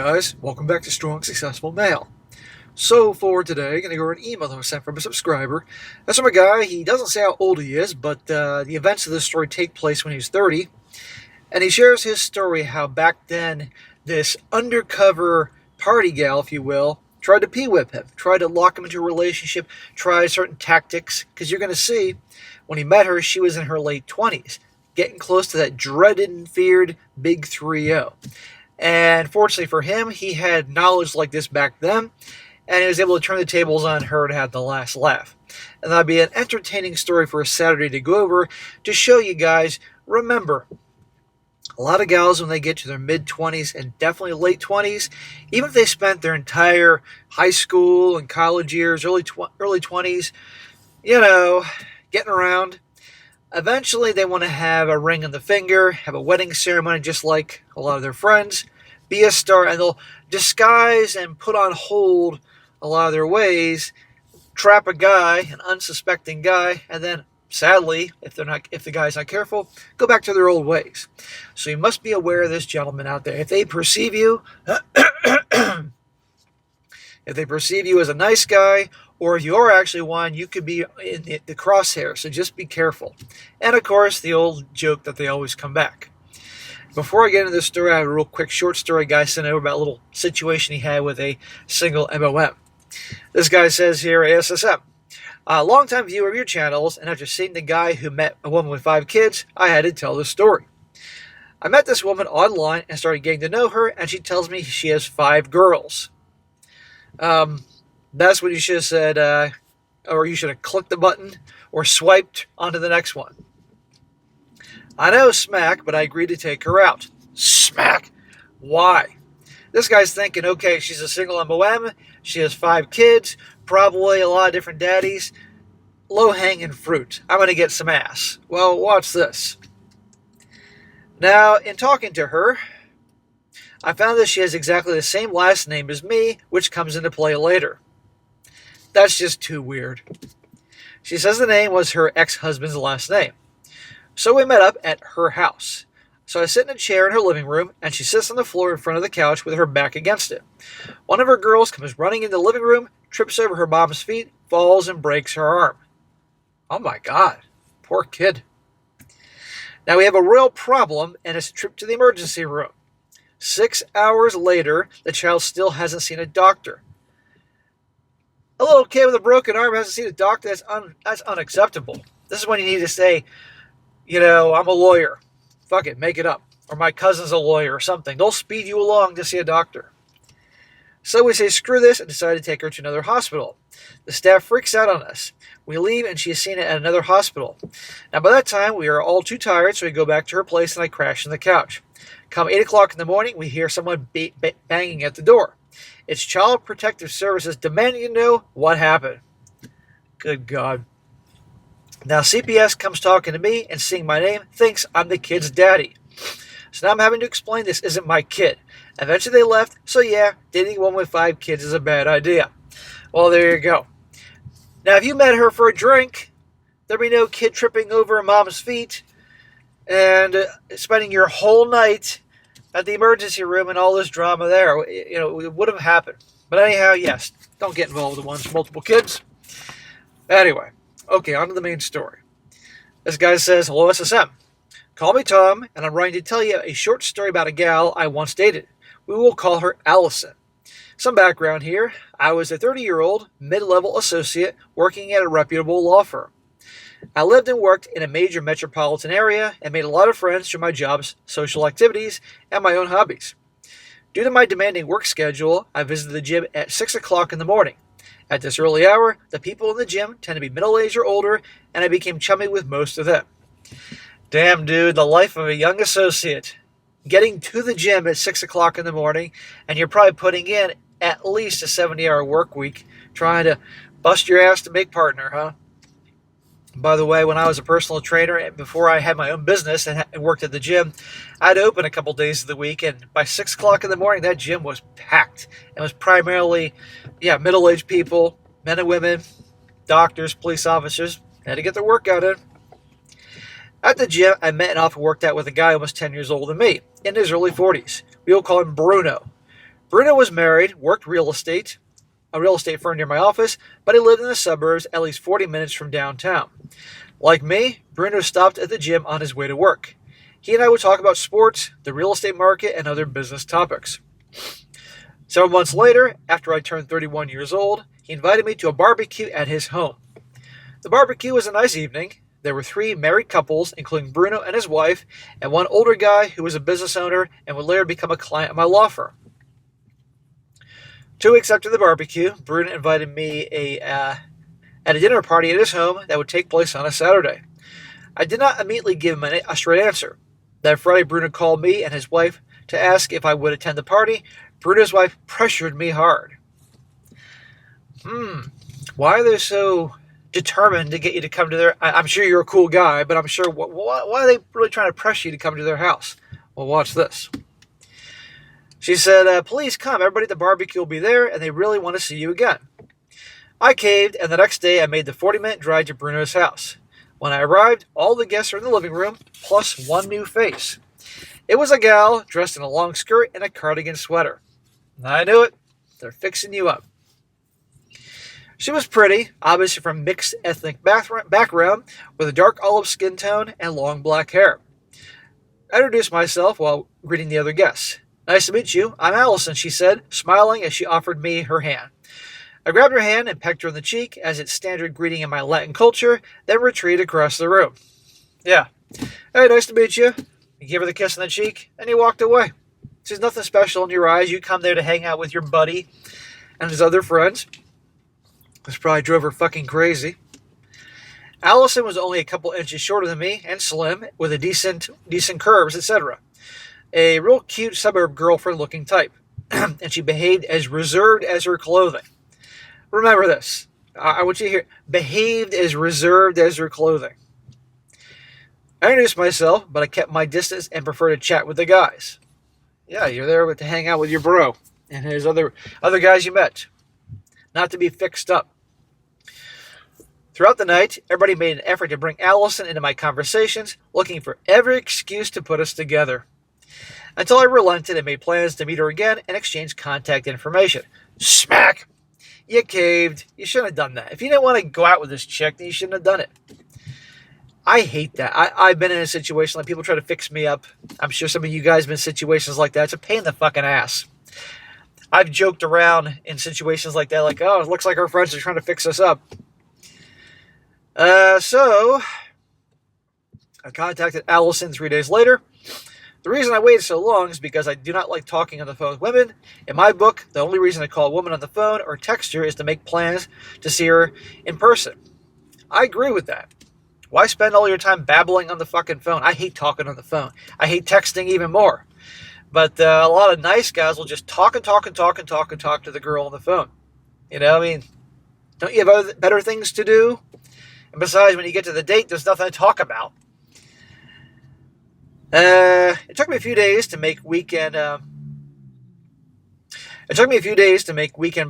guys, welcome back to Strong Successful Male. So for today, I'm going to go over an email that was sent from a subscriber. That's from a guy. He doesn't say how old he is, but the events of this story take place when he was 30. And he shares his story how back then this undercover party gal, if you will, tried to pee-whip him, tried to lock him into a relationship, tried certain tactics. Because you're going to see, when he met her, she was in her late 20s, getting close to that dreaded and feared big 3-0. And fortunately for him, he had knowledge like this back then, and he was able to turn the tables on her to have the last laugh. And that'd be an entertaining story for a Saturday to go over to show you guys. Remember, a lot of gals, when they get to their mid-20s and definitely late 20s, even if they spent their entire high school and college years, early 20s, getting around, eventually they want to have a ring on the finger, have a wedding ceremony just like a lot of their friends, be a star, and they'll disguise and put on hold a lot of their ways, trap a guy, an unsuspecting guy, and then sadly, if the guy's not careful, go back to their old ways. So you must be aware of this, gentleman out there. If they perceive you as a nice guy, or if you are actually one, you could be in the crosshair, so just be careful. And of course, the old joke that they always come back. Before I get into this story, I have a real quick short story guy sent over about a little situation he had with a single MOM. This guy says here, ASSM, a longtime viewer of your channels, and after seeing the guy who met a woman with 5 kids, I had to tell this story. I met this woman online and started getting to know her, and she tells me she has 5 girls. That's what you should have said, or you should have clicked the button or swiped onto the next one. I know, smack, but I agreed to take her out. Smack? Why? This guy's thinking, okay, she's a single MOM, she has 5 kids, probably a lot of different daddies, low-hanging fruit. I'm going to get some ass. Well, watch this. Now, in talking to her, I found that she has exactly the same last name as me, which comes into play later. That's just too weird. She says the name was her ex-husband's last name. So we met up at her house. So I sit in a chair in her living room, and she sits on the floor in front of the couch with her back against it. One of her girls comes running into the living room, trips over her mom's feet, falls, and breaks her arm. Oh my God, poor kid. Now we have a real problem, and it's a trip to the emergency room. 6 hours later, the child still hasn't seen a doctor. A little kid with a broken arm hasn't seen a doctor? That's unacceptable. This is when you need to say, I'm a lawyer. Fuck it, make it up. Or my cousin's a lawyer or something. They'll speed you along to see a doctor. So we say screw this and decide to take her to another hospital. The staff freaks out on us. We leave and she is seen at another hospital. Now by that time we are all too tired, so we go back to her place and I crash on the couch. Come 8 o'clock in the morning, we hear someone banging at the door. It's Child Protective Services demanding to know what happened. Good God. Now CPS comes talking to me and seeing my name thinks I'm the kid's daddy. So now I'm having to explain this isn't my kid. Eventually they left, so yeah, dating a woman with 5 kids is a bad idea. Well, there you go. Now if you met her for a drink, there'd be no kid tripping over her mom's feet and spending your whole night at the emergency room and all this drama there. It would have happened. But anyhow, yes, don't get involved with ones with multiple kids. Anyway. Okay, on to the main story. This guy says, hello SSM. Call me Tom, and I'm writing to tell you a short story about a gal I once dated. We will call her Allison. Some background here. I was a 30-year-old, mid-level associate working at a reputable law firm. I lived and worked in a major metropolitan area and made a lot of friends through my jobs, social activities, and my own hobbies. Due to my demanding work schedule, I visited the gym at 6 o'clock in the morning. At this early hour, the people in the gym tend to be middle-aged or older, and I became chummy with most of them. Damn, dude, the life of a young associate. Getting to the gym at 6 o'clock in the morning, and you're probably putting in at least a 70-hour work week, trying to bust your ass to make partner, huh? By the way, when I was a personal trainer, before I had my own business and worked at the gym, I'd open a couple days of the week, and by 6 o'clock in the morning, that gym was packed. It was primarily, middle-aged people, men and women, doctors, police officers, had to get their workout in. At the gym, I met and often worked out with a guy almost 10 years older than me, in his early 40s. We will call him Bruno. Bruno was married, worked a real estate firm near my office, but he lived in the suburbs at least 40 minutes from downtown. Like me, Bruno stopped at the gym on his way to work. He and I would talk about sports, the real estate market, and other business topics. Several months later, after I turned 31 years old, he invited me to a barbecue at his home. The barbecue was a nice evening. There were 3 married couples, including Bruno and his wife, and one older guy who was a business owner and would later become a client of my law firm. 2 weeks after the barbecue, Bruno invited me at a dinner party at his home that would take place on a Saturday. I did not immediately give him a straight answer. That Friday, Bruno called me and his wife to ask if I would attend the party. Bruno's wife pressured me hard. Why are they so determined to get you to come to their... I'm sure you're a cool guy, but I'm sure... Why are they really trying to pressure you to come to their house? Well, watch this. She said, please come. Everybody at the barbecue will be there, and they really want to see you again. I caved, and the next day I made the 40-minute drive to Bruno's house. When I arrived, all the guests were in the living room, plus one new face. It was a gal dressed in a long skirt and a cardigan sweater. I knew it. They're fixing you up. She was pretty, obviously from mixed ethnic background, with a dark olive skin tone and long black hair. I introduced myself while greeting the other guests. Nice to meet you. I'm Allison, she said, smiling as she offered me her hand. I grabbed her hand and pecked her on the cheek, as it's standard greeting in my Latin culture, then retreated across the room. Yeah. Hey, nice to meet you. You gave her the kiss on the cheek, and he walked away. There's nothing special in your eyes. You come there to hang out with your buddy and his other friends. This probably drove her fucking crazy. Allison was only a couple inches shorter than me and slim, with a decent curves, etc. A real cute suburb girlfriend looking type. And she behaved as reserved as her clothing. Remember this. I want you to hear. Behaved as reserved as her clothing. I introduced myself, but I kept my distance and preferred to chat with the guys. Yeah, you're there to hang out with your bro and his other guys you met. Not to be fixed up. Throughout the night, everybody made an effort to bring Allison into my conversations, looking for every excuse to put us together. Until I relented and made plans to meet her again and exchange contact information. Smack! You caved. You shouldn't have done that. If you didn't want to go out with this chick, then you shouldn't have done it. I hate that. I've been in a situation like people try to fix me up. I'm sure some of you guys have been in situations like that. It's a pain in the fucking ass. I've joked around in situations like that, like, oh, it looks like our friends are trying to fix us up. So, I contacted Allison 3 days later. The reason I waited so long is because I do not like talking on the phone with women. In my book, the only reason I call a woman on the phone or text her is to make plans to see her in person. I agree with that. Why spend all your time babbling on the fucking phone? I hate talking on the phone. I hate texting even more. But a lot of nice guys will just talk to the girl on the phone. You know, I mean, don't you have better things to do? And besides, when you get to the date, there's nothing to talk about. It took me a few days to make weekend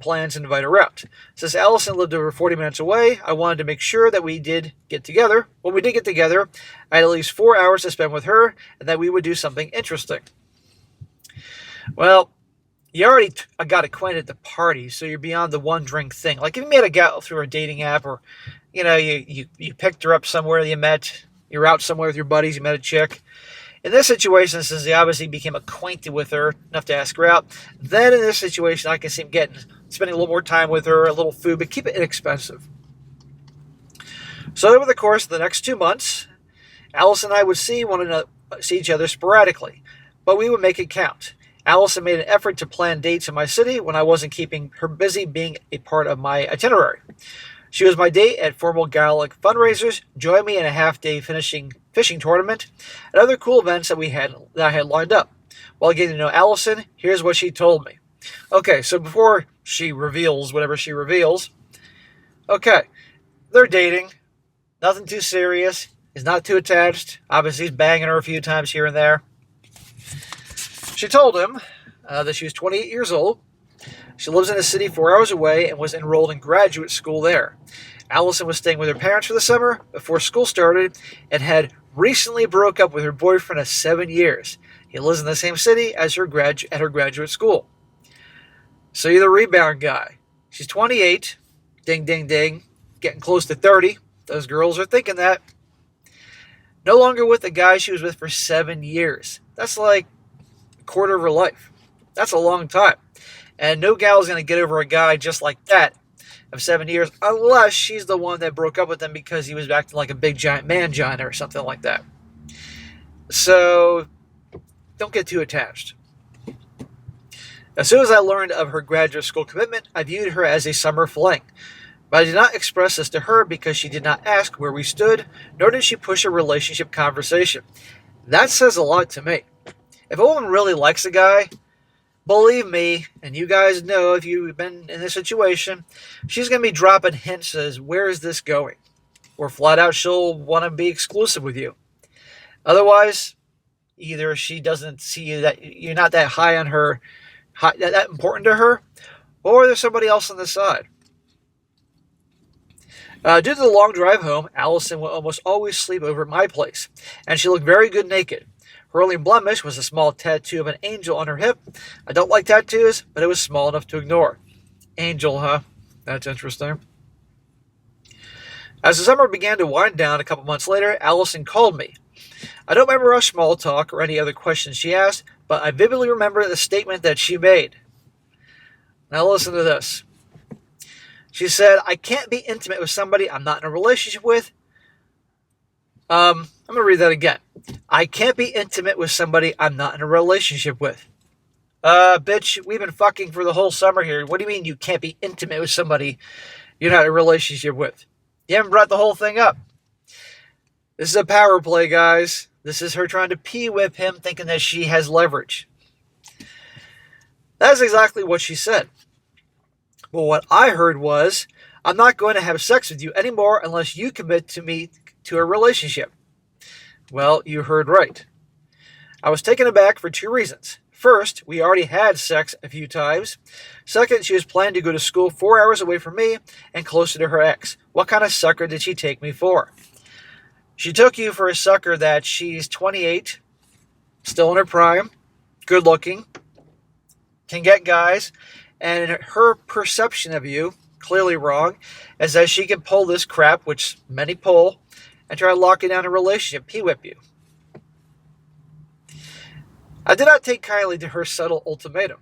plans and invite her out. Since Allison lived over 40 minutes away, I wanted to make sure that we did get together. When we did get together, I had at least 4 hours to spend with her, and that we would do something interesting. Well, you already got acquainted at the party, so you're beyond the one drink thing. Like if you met a gal through a dating app, or you picked her up somewhere you met, you're out somewhere with your buddies, you met a chick. In this situation, since they obviously became acquainted with her enough to ask her out, then in this situation, I can see him spending a little more time with her, a little food, but keep it inexpensive. So over the course of the next 2 months, Alice and I would see each other sporadically, but we would make it count. Allison made an effort to plan dates in my city when I wasn't keeping her busy being a part of my itinerary. She was my date at formal Gaelic fundraisers, joined me in a half-day fishing tournament, and other cool events that I had lined up. While getting to know Allison, here's what she told me. Okay, so before she reveals whatever she reveals, okay, they're dating, nothing too serious, he's not too attached, obviously he's banging her a few times here and there. She told him that she was 28 years old. She lives in a city 4 hours away and was enrolled in graduate school there. Allison was staying with her parents for the summer before school started and had recently broke up with her boyfriend of 7 years. He lives in the same city as her at her graduate school. So you're the rebound guy. She's 28. Ding, ding, ding. Getting close to 30. Those girls are thinking that. No longer with the guy she was with for 7 years. That's like a quarter of her life. That's a long time. And no gal's going to get over a guy just like that of 7 years unless she's the one that broke up with him because he was acting like a big giant mangina or something like that. So don't get too attached. As soon as I learned of her graduate school commitment, I viewed her as a summer fling. But I did not express this to her because she did not ask where we stood, nor did she push a relationship conversation. That says a lot to me. If a woman really likes a guy, believe me, and you guys know if you've been in this situation, she's going to be dropping hints as where is this going? Or flat out she'll want to be exclusive with you. Otherwise, either she doesn't see you that you're not that high on her, that important to her, or there's somebody else on the side. Due to the long drive home, Allison would almost always sleep over at my place, and she looked very good naked. Her only blemish was a small tattoo of an angel on her hip. I don't like tattoos, but it was small enough to ignore. Angel, huh? That's interesting. As the summer began to wind down a couple months later, Allison called me. I don't remember our small talk or any other questions she asked, but I vividly remember the statement that she made. Now listen to this. She said, I can't be intimate with somebody I'm not in a relationship with. I'm going to read that again. I can't be intimate with somebody I'm not in a relationship with. Bitch, we've been fucking for the whole summer here. What do you mean you can't be intimate with somebody you're not in a relationship with? You haven't brought the whole thing up. This is a power play, guys. This is her trying to pee-whip him, thinking that she has leverage. That is exactly what she said. But what I heard was, I'm not going to have sex with you anymore unless you commit to a relationship. Well, you heard right. I was taken aback for two reasons. First, we already had sex a few times. Second, she was planning to go to school 4 hours away from me and closer to her ex. What kind of sucker did she take me for? She took you for a sucker that she's 28, still in her prime, good looking, can get guys, and her perception of you, clearly wrong, is that she can pull this crap, which many pull, and try to lock you down in a relationship, pee-whip you. I did not take kindly to her subtle ultimatum,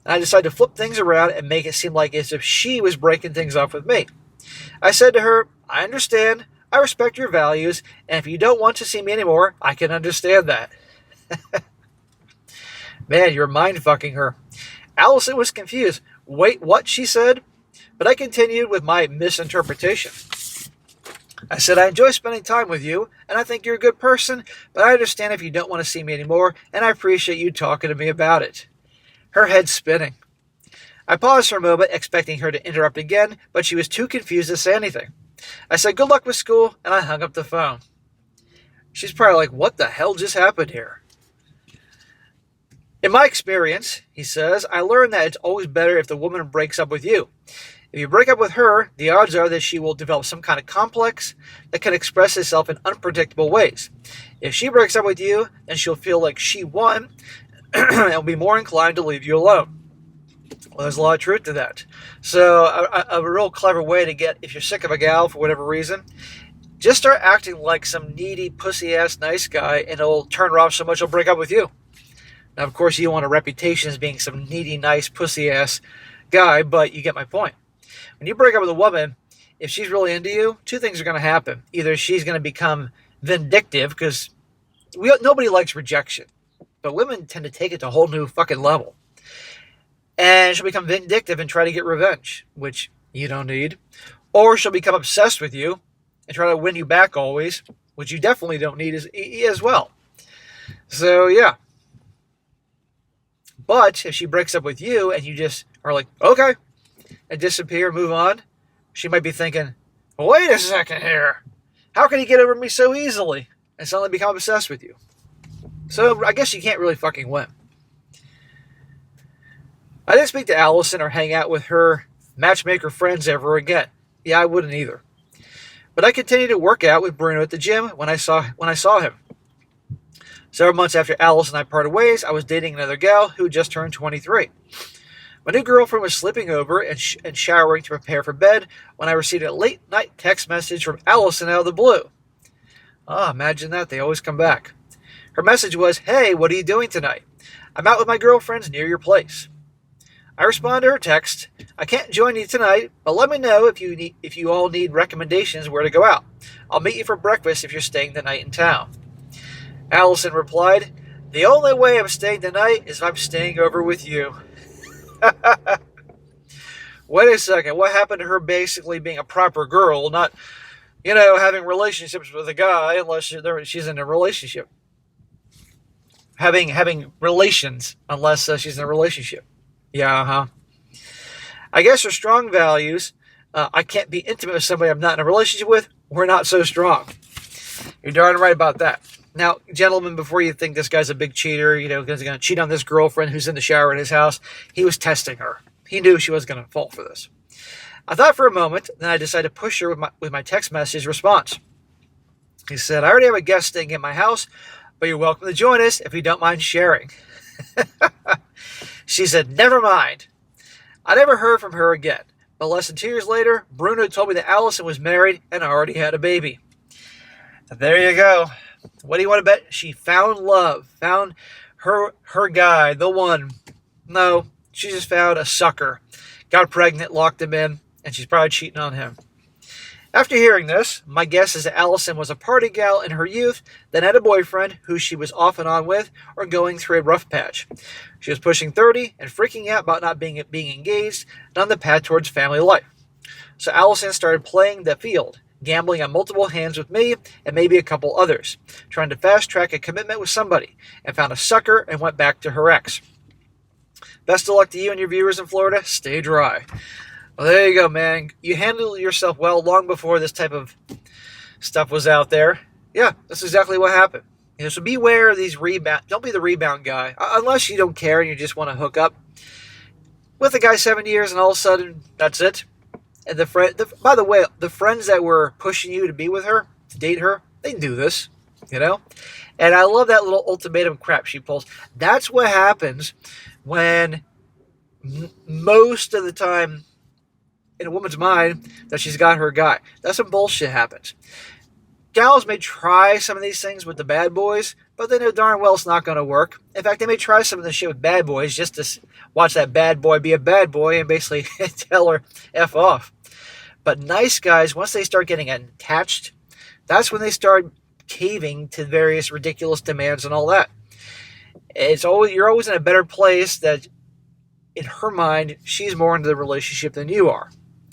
and I decided to flip things around and make it seem like as if she was breaking things off with me. I said to her, I understand, I respect your values, and if you don't want to see me anymore, I can understand that. Man, you're mind-fucking her. Allison was confused. Wait, what? She said. But I continued with my misinterpretation. I said, I enjoy spending time with you, and I think you're a good person, but I understand if you don't want to see me anymore, and I appreciate you talking to me about it. Her head spinning. I paused for a moment, expecting her to interrupt again, but she was too confused to say anything. I said, good luck with school, and I hung up the phone. She's probably like, what the hell just happened here? In my experience, he says, I learned that it's always better if the woman breaks up with you. If you break up with her, the odds are that she will develop some kind of complex that can express itself in unpredictable ways. If she breaks up with you, then she'll feel like she won and will be more inclined to leave you alone. Well, there's a lot of truth to that. So a real clever way to get, if you're sick of a gal for whatever reason, just start acting like some needy, pussy-ass nice guy, and it'll turn her off so much she'll break up with you. Now, of course, you don't want a reputation as being some needy, nice, pussy-ass guy, but you get my point. When you break up with a woman, if she's really into you, two things are going to happen. Either she's going to become vindictive, because nobody likes rejection, but women tend to take it to a whole new fucking level. And she'll become vindictive and try to get revenge, which you don't need. Or she'll become obsessed with you and try to win you back always, which you definitely don't need as well. So, yeah. But if she breaks up with you and you just are like, okay, and disappear, move on, she might be thinking, wait a second here. How can he get over me so easily and suddenly become obsessed with you? So I guess you can't really fucking win. I didn't speak to Allison or hang out with her matchmaker friends ever again. Yeah, I wouldn't either. But I continued to work out with Bruno at the gym when I saw him. Several months after Alice and I parted ways, I was dating another gal who just turned 23. My new girlfriend was sleeping over and showering to prepare for bed when I received a late-night text message from Allison out of the blue. Oh, imagine that. They always come back. Her message was, "Hey, what are you doing tonight? I'm out with my girlfriends near your place." I respond to her text, "I can't join you tonight, but let me know if you all need recommendations where to go out. I'll meet you for breakfast if you're staying the night in town." Allison replied, "The only way I'm staying the night is if I'm staying over with you." Wait a second, what happened to her basically being a proper girl, not, having relationships with a guy unless she's in a relationship? Having relations unless she's in a relationship. Yeah, I guess her strong values, I can't be intimate with somebody I'm not in a relationship with, were not so strong. You're darn right about that. Now, gentlemen, before you think this guy's a big cheater, because he's going to cheat on this girlfriend who's in the shower in his house, he was testing her. He knew she was going to fall for this. I thought for a moment, then I decided to push her with my text message response. He said, "I already have a guest staying at my house, but you're welcome to join us if you don't mind sharing." She said, "Never mind." I never heard from her again, but less than 2 years later, Bruno told me that Allison was married and already had a baby. There you go. What do you want to bet? She found love, found her guy, the one. No, she just found a sucker, got pregnant, locked him in, and she's probably cheating on him. After hearing this, my guess is that Allison was a party gal in her youth, then had a boyfriend who she was off and on with, or going through a rough patch. She was pushing 30 and freaking out about not being engaged and on the path towards family life. So Allison started playing the field, gambling on multiple hands with me and maybe a couple others, trying to fast-track a commitment with somebody, and found a sucker and went back to her ex. Best of luck to you and your viewers in Florida. Stay dry. Well, there you go, man. You handled yourself well long before this type of stuff was out there. Yeah, that's exactly what happened. So beware of these rebound. Don't be the rebound guy, unless you don't care and you just want to hook up with a guy 7 years and all of a sudden that's it. And by the way, the friends that were pushing you to be with her, to date her, they do this, And I love that little ultimatum crap she pulls. That's what happens when most of the time, in a woman's mind, that she's got her guy. That's when bullshit happens. Gals may try some of these things with the bad boys, but they know darn well it's not going to work. In fact, they may try some of this shit with bad boys just to watch that bad boy be a bad boy and basically tell her F off. But nice guys, once they start getting attached, that's when they start caving to various ridiculous demands and all that. You're always in a better place that, in her mind, she's more into the relationship than you are.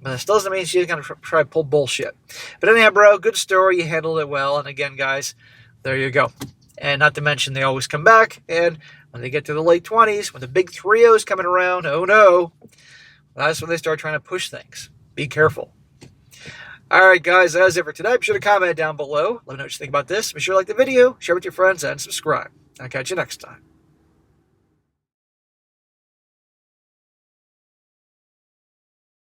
But this doesn't mean she's going to try to pull bullshit. But anyhow, bro, good story. You handled it well. And again, guys, there you go. And not to mention, they always come back. And when they get to the late 20s, when the big 3-0's coming around, oh no, that's when they start trying to push things. Be careful. All right, guys, that's it for today. Be sure to comment down below. Let me know what you think about this. Be sure to like the video, share with your friends, and subscribe. I'll catch you next time.